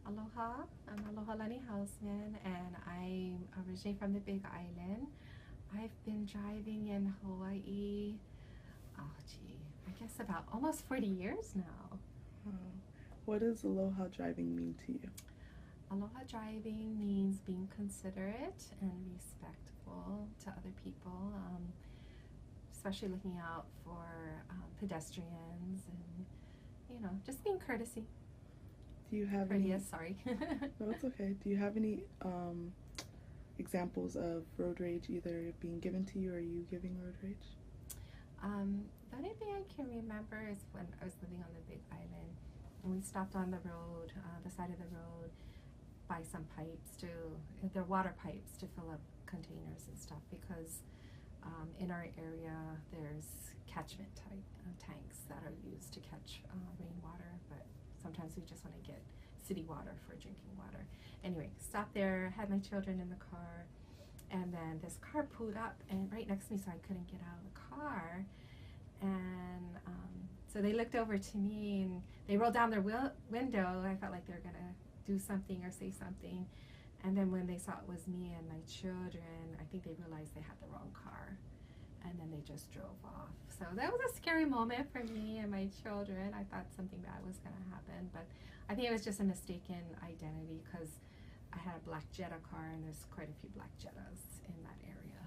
Aloha, I'm Aloha Lani Hausman, and I'm originally from the Big Island. I've been driving in Hawaii, I guess about almost 40 years now. What does Aloha driving mean to you? Aloha driving means being considerate and respectful to other people, especially looking out for pedestrians and, just being courtesy. Do you have Courteous, sorry. No, it's okay. Do you have any examples of road rage either being given to you or you giving road rage? The only thing I can remember is when I was living on the Big Island and we stopped on the road, the side of the road, by some pipes they're water pipes to fill up containers and stuff because in our area there's catchment type tanks that are used to catch rainwater, but sometimes we just want to get city water for drinking water. Anyway, stopped there, had my children in the car, and then this car pulled up and right next to me, so I couldn't get out of the car. And so they looked over to me and they rolled down their window. I felt like they were gonna do something or say something. And then when they saw it was me and my children, I think they realized they had the wrong car. And then they just drove off. So that was a scary moment for me and my children. I thought something bad was gonna happen, but I think it was just a mistaken identity because I had a black Jetta car and there's quite a few black Jettas in that area.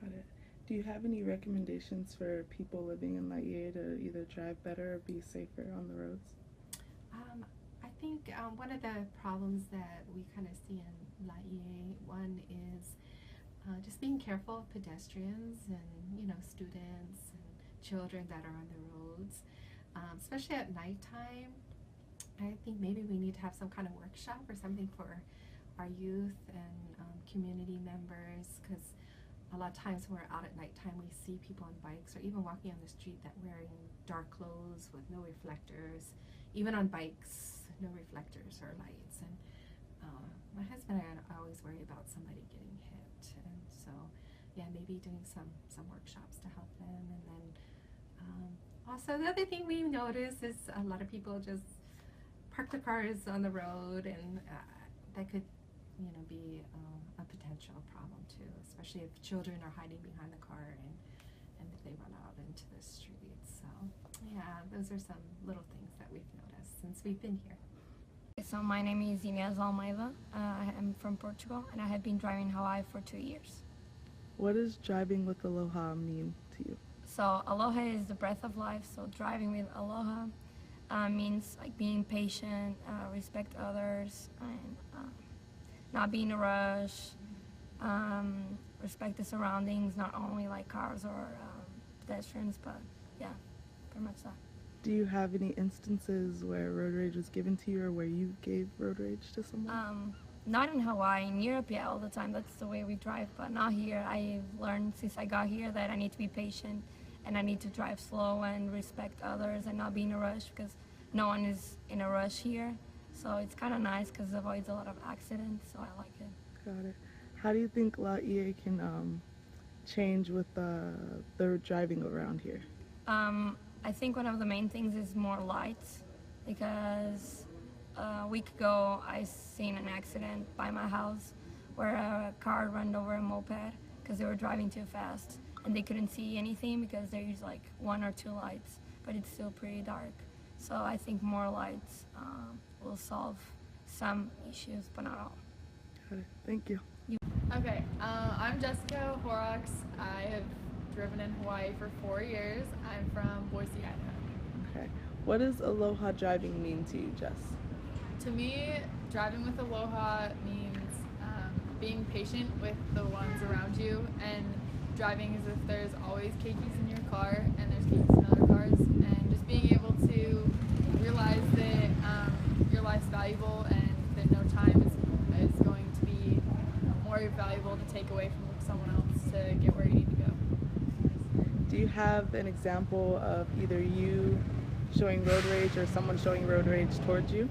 Got it. Do you have any recommendations for people living in Laie to either drive better or be safer on the roads? I think one of the problems that we kind of see in Laie, one is just being careful of pedestrians and students and children that are on the roads, especially at nighttime. I think maybe we need to have some kind of workshop or something for our youth and community members, because a lot of times when we're out at nighttime we see people on bikes or even walking on the street that wearing dark clothes with no reflectors, even on bikes, no reflectors or lights. And my husband and I always worry about somebody getting hit, and so yeah, maybe doing some workshops to help them. And then also the other thing we notice is a lot of people just park their cars on the road, and that could be a potential problem too, especially if children are hiding behind the car and if they run out into the streets. So yeah, those are some little things that we've noticed since we've been here. So my name is Inez Almeida. I am from Portugal and I have been driving Hawaii for 2 years. What does driving with Aloha mean to you? So Aloha is the breath of life, so driving with Aloha means like being patient, respect others, and not be in a rush, respect the surroundings, not only like cars or pedestrians, but yeah, pretty much that. Do you have any instances where road rage was given to you or where you gave road rage to someone? Not in Hawaii. In Europe, yeah, all the time. That's the way we drive, but not here. I've learned since I got here that I need to be patient and I need to drive slow and respect others and not be in a rush, because no one is in a rush here. So it's kind of nice because it avoids a lot of accidents, so I like it. Got it. How do you think Laie can change with the driving around here? I think one of the main things is more lights, because a week ago I seen an accident by my house where a car ran over a moped because they were driving too fast and they couldn't see anything because there's like 1 or 2 lights, but it's still pretty dark. So I think more lights will solve some issues, but not all. Got it. Thank you. Okay, I'm Jessica Horrocks. I have driven in Hawaii for 4 years. I'm from Boise, Idaho. Okay. What does Aloha driving mean to you, Jess? To me, driving with Aloha means being patient with the ones around you and driving as if there's always keikis in your car and there's keikis in other cars, and just being able to realize that your life's valuable and that no time is going to be more valuable to take away from someone else to get where you need to go. Do you have an example of either you showing road rage or someone showing road rage towards you?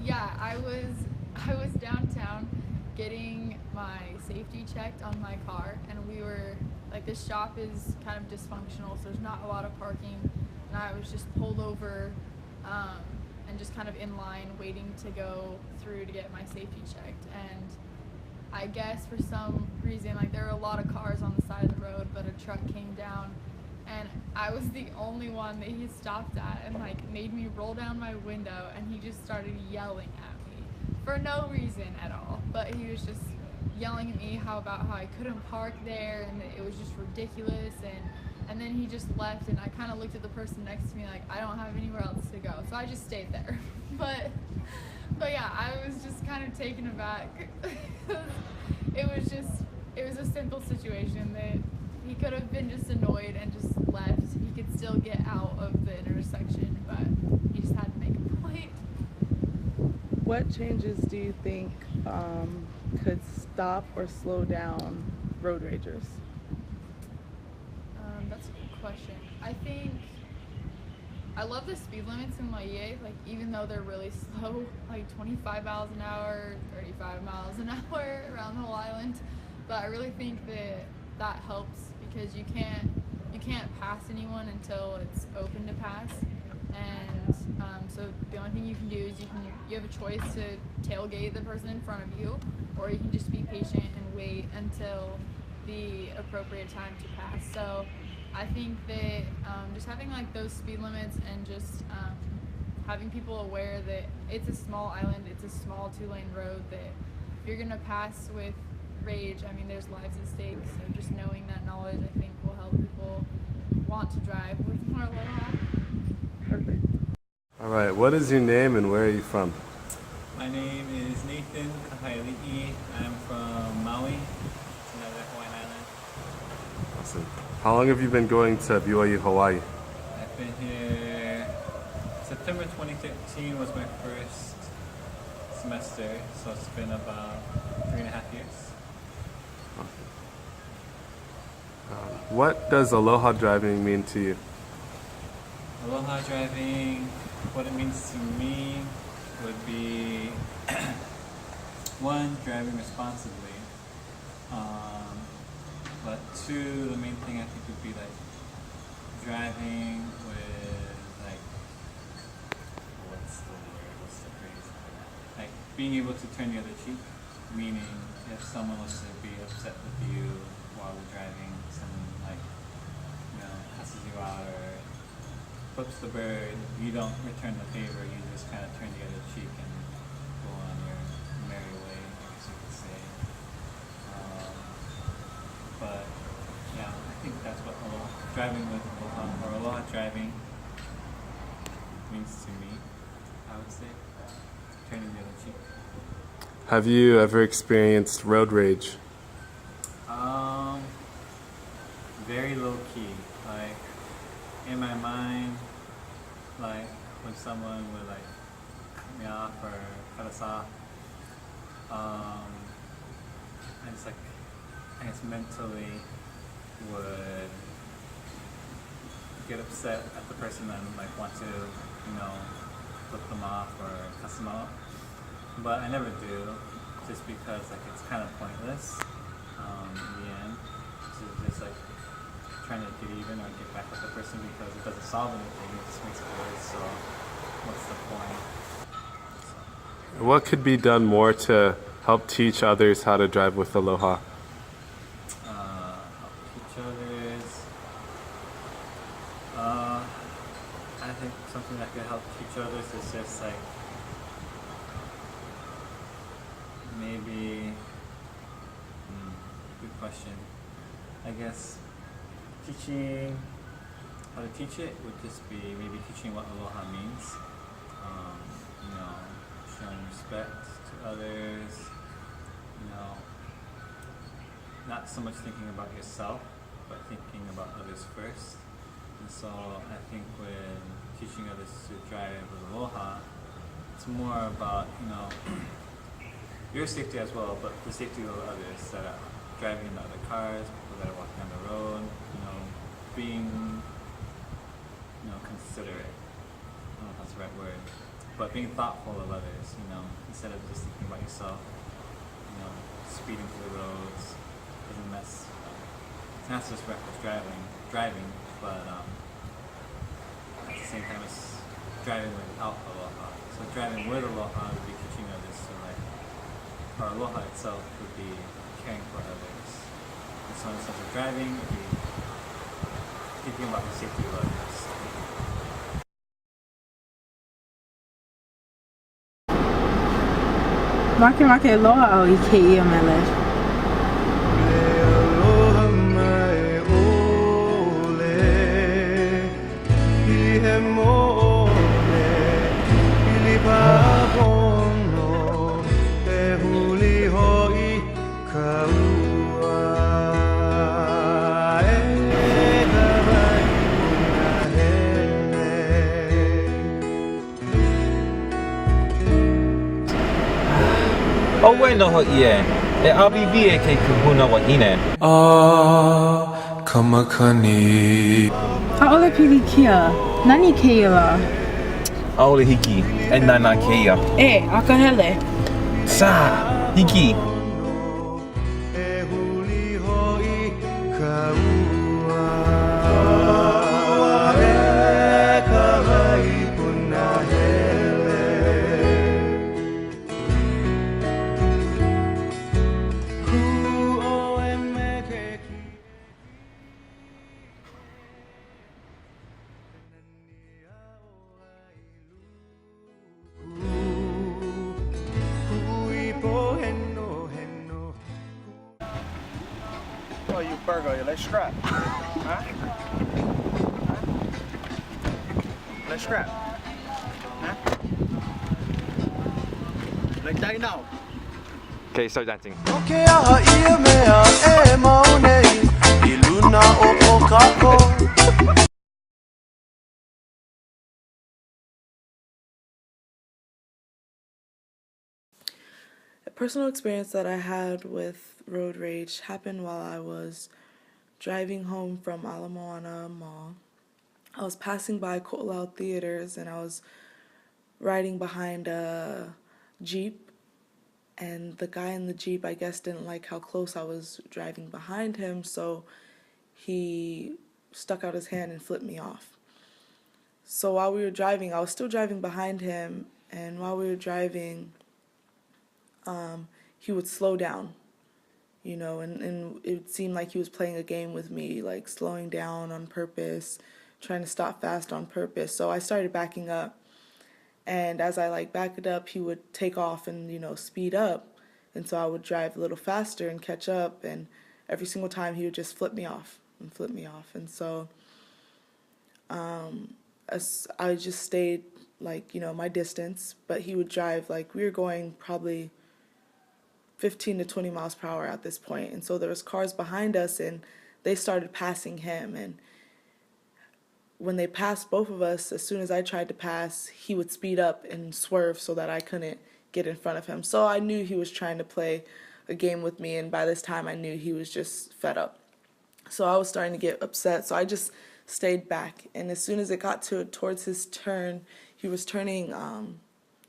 Yeah, I was downtown getting my safety checked on my car, and we were like, this shop is kind of dysfunctional, so there's not a lot of parking, and I was just pulled over and and just kind of in line waiting to go through to get my safety checked. And I guess for some reason, like, there were a lot of cars on the side of the road, but a truck came down, and I was the only one that he stopped at and like made me roll down my window, and he just started yelling at me for no reason at all. But he was just yelling at me about how I couldn't park there and that it was just ridiculous, and then he just left, and I kind of looked at the person next to me like, I don't have anywhere else to go, so I just stayed there. But yeah, I was just kind of taken aback. It was a simple situation that he could have been just annoyed and just left. He could still get out of the intersection, but he just had to make a point. What changes do you think could stop or slow down road ragers? That's a good question. I love the speed limits in Laie, like, even though they're really slow, like 25 miles an hour, 35 miles an hour around the whole island. But I really think that helps, because you can't pass anyone until it's open to pass. And so the only thing you can do is you have a choice to tailgate the person in front of you, or you can just be patient and wait until the appropriate time to pass. So I think that just having like those speed limits and just having people aware that it's a small island, it's a small 2-lane road, that if you're gonna pass with rage, I mean, there's lives at stake. So just knowing that knowledge, I think, will help people want to drive with more aloha. Perfect. All right, what is your name and where are you from? My name is Nathan Kahaili'i. I'm from Maui, another Hawaiian island. Awesome. How long have you been going to BYU Hawaii? I've been here, September 2013 was my first semester, so it's been about 3.5 years. What does Aloha driving mean to you? Aloha driving, what it means to me would be one, driving responsibly, but two, the main thing I think would be like driving with like, what's the phrase? Like being able to turn the other cheek, meaning if someone was to be upset with you while you're driving, someone like, passes you out or flips the bird, you don't return the favor, you just kind of turn the other cheek and go on your merry way, I guess you could say. But yeah, I think that's what driving with Aloha, or Aloha driving means to me, I would say. Turning the other cheek. Have you ever experienced road rage? Very low key. Like, in my mind, like when someone would like cut me off or cut us off, I just like, I guess mentally would get upset at the person and like want to, flip them off or cuss them out. But I never do, just because like it's kind of pointless in the end to just like trying to get even or get back with the person, because it doesn't solve anything, it just makes it worse, so what's the point? What could be done more to help teach others how to drive with Aloha? Help teach others. I think something that could help teach others is just like maybe, good question. I guess teaching how to teach it would just be maybe teaching what Aloha means. Showing respect to others. Not so much thinking about yourself, but thinking about others first. And so I think when teaching others to drive with Aloha, it's more about your safety as well, but the safety of others that are driving in other cars, people that are walking on the road, being, considerate. I don't know if that's the right word, but being thoughtful of others, instead of just thinking about yourself, speeding through the roads, doesn't mess. It's not just reckless driving, but at the same time, it's driving without Aloha. So driving with Aloha would be teaching others. So like, or Aloha itself would be caring for others. And so in the sense of driving, it would be thinking about the safety of others. Make aloha au I ke ia mele. Aloha mai ole, I he mo'ole, pili papono, e huli ho'i ka ua. E ka wai puna hele. O we no ho'i e abibi e ke kuhuna wahine. Kamakani. Ha'ole pili kia. Nani ke ia la? Aole hiki e nana keia. E, akahele. Sa, hiki. E huli ho'i ka ua. E ka wai puna hele. Ku o e me ke ki. Oh, you Virgo, let's scrap. Huh? Let's scrap. Huh? Like that now. Okay, start dancing. Okay, aha ia mea e maunei I luna o kako. A personal experience that I had with road rage happened while I was driving home from Ala Moana Mall. I was passing by Ko'olau Theaters and I was riding behind a Jeep, and the guy in the Jeep, I guess, didn't like how close I was driving behind him, so he stuck out his hand and flipped me off. So while we were driving, I was still driving behind him, and while we were driving, he would slow down, you know, and it seemed like he was playing a game with me, like slowing down on purpose, trying to stop fast on purpose. So I started backing up, and as I like backed up, he would take off and, you know, speed up, and so I would drive a little faster and catch up, and every single time he would just flip me off and flip me off. And so as I just stayed, like, you know, my distance, but he would drive, like, we were going probably 15 to 20 miles per hour at this point. And so there was cars behind us, and they started passing him. And when they passed both of us, as soon as I tried to pass, he would speed up and swerve so that I couldn't get in front of him. So I knew he was trying to play a game with me, and by this time I knew he was just fed up. So I was starting to get upset, so I just stayed back. And as soon as it got towards his turn, he was turning,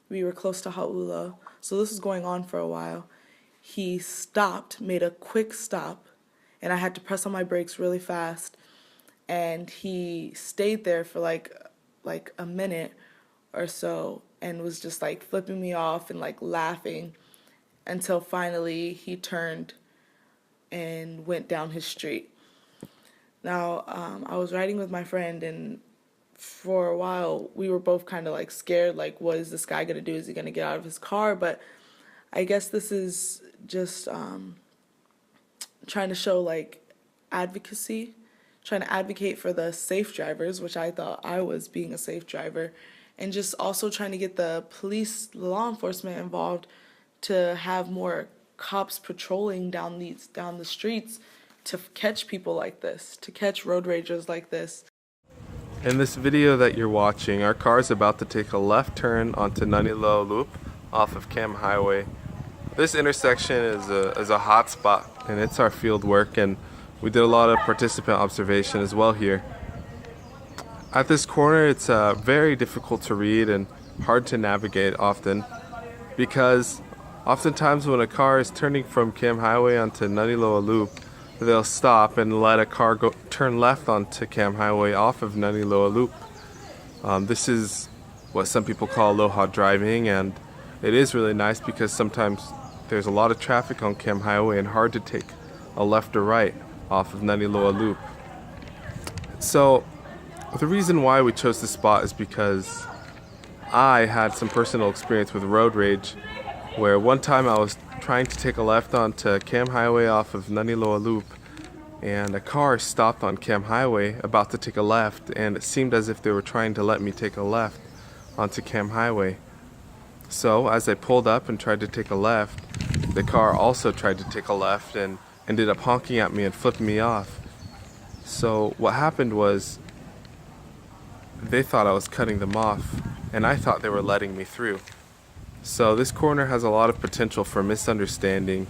we were close to Hau'ula, so this was going on for a while. He stopped, made a quick stop, and I had to press on my brakes really fast. And he stayed there for like a minute or so and was just like flipping me off and like laughing until finally he turned and went down his street. Now, I was riding with my friend, and for a while we were both kind of like scared, like, what is this guy gonna do? Is he gonna get out of his car? But I guess this is just trying to show like advocacy, trying to advocate for the safe drivers, which I thought I was being a safe driver, and just also trying to get the police, law enforcement involved to have more cops patrolling down the streets to catch people like this, to catch road ragers like this. In this video that you're watching, our car is about to take a left turn onto Naniloa Loop off of Cam Highway. This intersection is a hot spot, and it's our field work, and we did a lot of participant observation as well here. At this corner, it's very difficult to read and hard to navigate often, because oftentimes when a car is turning from Cam Highway onto Naniloa Loop, they'll stop and let a car turn left onto Cam Highway off of Naniloa Loop. This is what some people call Aloha driving, and it is really nice because sometimes there's a lot of traffic on Cam Highway and hard to take a left or right off of Naniloa Loop. So the reason why we chose this spot is because I had some personal experience with road rage, where one time I was trying to take a left onto Cam Highway off of Naniloa Loop, and a car stopped on Cam Highway about to take a left, and it seemed as if they were trying to let me take a left onto Cam Highway. So as I pulled up and tried to take a left, the car also tried to take a left and ended up honking at me and flipping me off. So what happened was they thought I was cutting them off, and I thought they were letting me through. So this corner has a lot of potential for misunderstanding.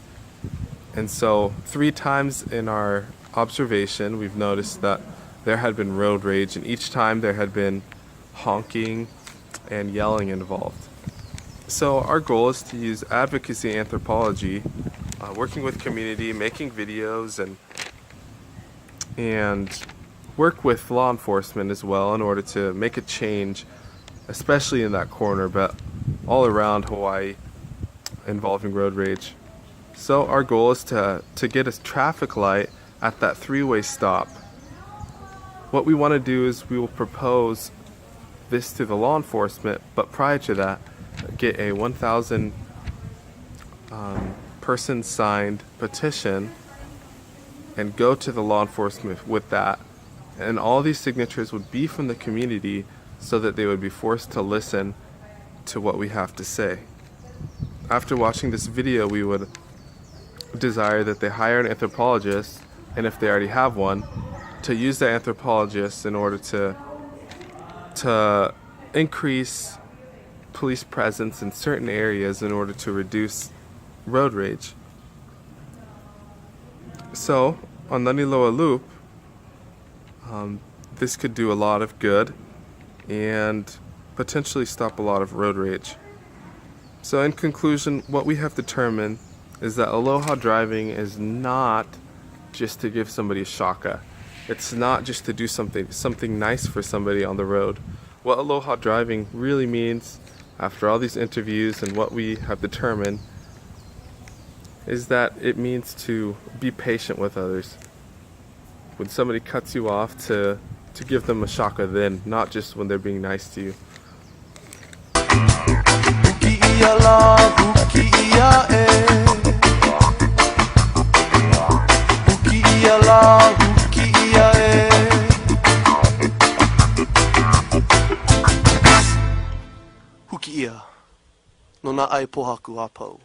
And so 3 times in our observation, we've noticed that there had been road rage, and each time there had been honking and yelling involved. So our goal is to use advocacy anthropology, working with community, making videos, and work with law enforcement as well in order to make a change, especially in that corner, but all around Hawaii involving road rage. So our goal is to get a traffic light at that 3-way stop. What we want to do is we will propose this to the law enforcement, but prior to that, get a 1,000 person signed petition and go to the law enforcement with that. And all these signatures would be from the community so that they would be forced to listen to what we have to say. After watching this video, we would desire that they hire an anthropologist, and if they already have one, to use the anthropologist in order to increase police presence in certain areas in order to reduce road rage. So on Naniloa Loop, this could do a lot of good and potentially stop a lot of road rage. So in conclusion, what we have determined is that Aloha driving is not just to give somebody a shaka. It's not just to do something nice for somebody on the road. What Aloha driving really means, after all these interviews and what we have determined, is that it means to be patient with others. When somebody cuts you off, to give them a shaka then, not just when they're being nice to you. Huki ia, no na ai pohaku a pau.